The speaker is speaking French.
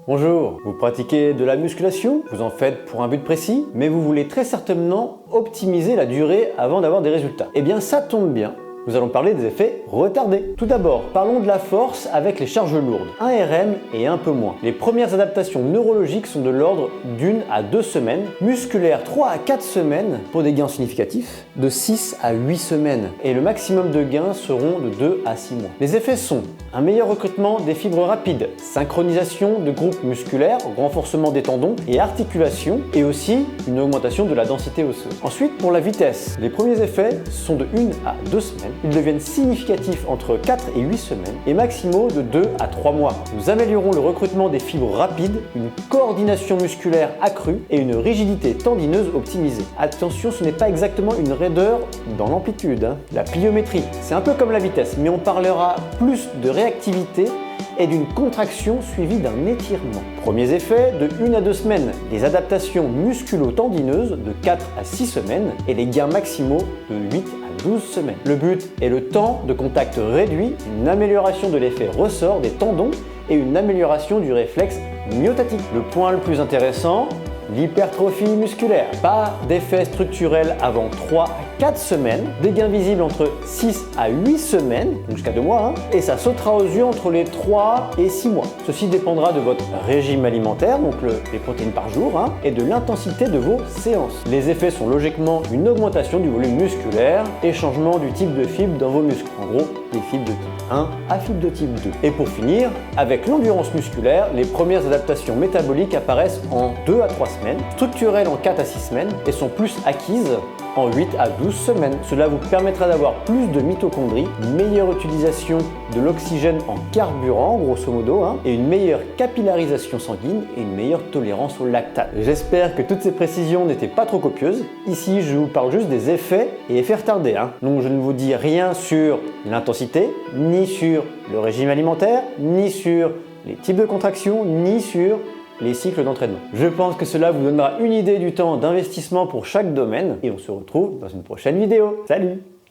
Bonjour, vous pratiquez de la musculation, vous en faites pour un but précis, mais vous voulez très certainement optimiser la durée avant d'avoir des résultats. Eh bien ça tombe bien. Nous allons parler des effets retardés. Tout d'abord, parlons de la force avec les charges lourdes. 1 RM et un peu moins. Les premières adaptations neurologiques sont de l'ordre d'1 à 2 semaines, musculaires 3 à 4 semaines pour des gains significatifs, de 6 à 8 semaines et le maximum de gains seront de 2 à 6 mois. Les effets sont un meilleur recrutement des fibres rapides, synchronisation de groupes musculaires, renforcement des tendons et articulations et aussi une augmentation de la densité osseuse. Ensuite, pour la vitesse, les premiers effets sont de 1 à 2 semaines. Ils deviennent significatifs entre 4 et 8 semaines et maximaux de 2 à 3 mois. Nous améliorons le recrutement des fibres rapides, une coordination musculaire accrue et une rigidité tendineuse optimisée. Attention, ce n'est pas exactement une raideur dans l'amplitude. La pliométrie, c'est un peu comme la vitesse, mais on parlera plus de réactivité et d'une contraction suivie d'un étirement. Premiers effets de 1 à 2 semaines, les adaptations musculo-tendineuses de 4 à 6 semaines et les gains maximaux de 8 à 12 semaines. Le but est le temps de contact réduit, une amélioration de l'effet ressort des tendons et une amélioration du réflexe myotatique. Le point le plus intéressant, l'hypertrophie musculaire. Pas d'effet structurel avant 3 à 4 semaines, des gains visibles entre 6 à 8 semaines, donc jusqu'à 2 mois, et ça sautera aux yeux entre les 3 et 6 mois. Ceci dépendra de votre régime alimentaire, donc les protéines par jour, et de l'intensité de vos séances. Les effets sont logiquement une augmentation du volume musculaire et changement du type de fibre dans vos muscles. En gros, les fibres de type 1 à fibres de type 2. Et pour finir, avec l'endurance musculaire, les premières adaptations métaboliques apparaissent en 2 à 3 semaines, structurelles en 4 à 6 semaines et sont plus acquises en 8 à 12 semaines. Cela vous permettra d'avoir plus de mitochondries, une meilleure utilisation de l'oxygène en carburant, grosso modo, et une meilleure capillarisation sanguine et une meilleure tolérance au lactate. J'espère que toutes ces précisions n'étaient pas trop copieuses. Ici, je vous parle juste des effets et effets retardés. Donc je ne vous dis rien sur l'intensité, ni sur le régime alimentaire, ni sur les types de contractions, ni sur les cycles d'entraînement. Je pense que cela vous donnera une idée du temps d'investissement pour chaque domaine et on se retrouve dans une prochaine vidéo. Salut!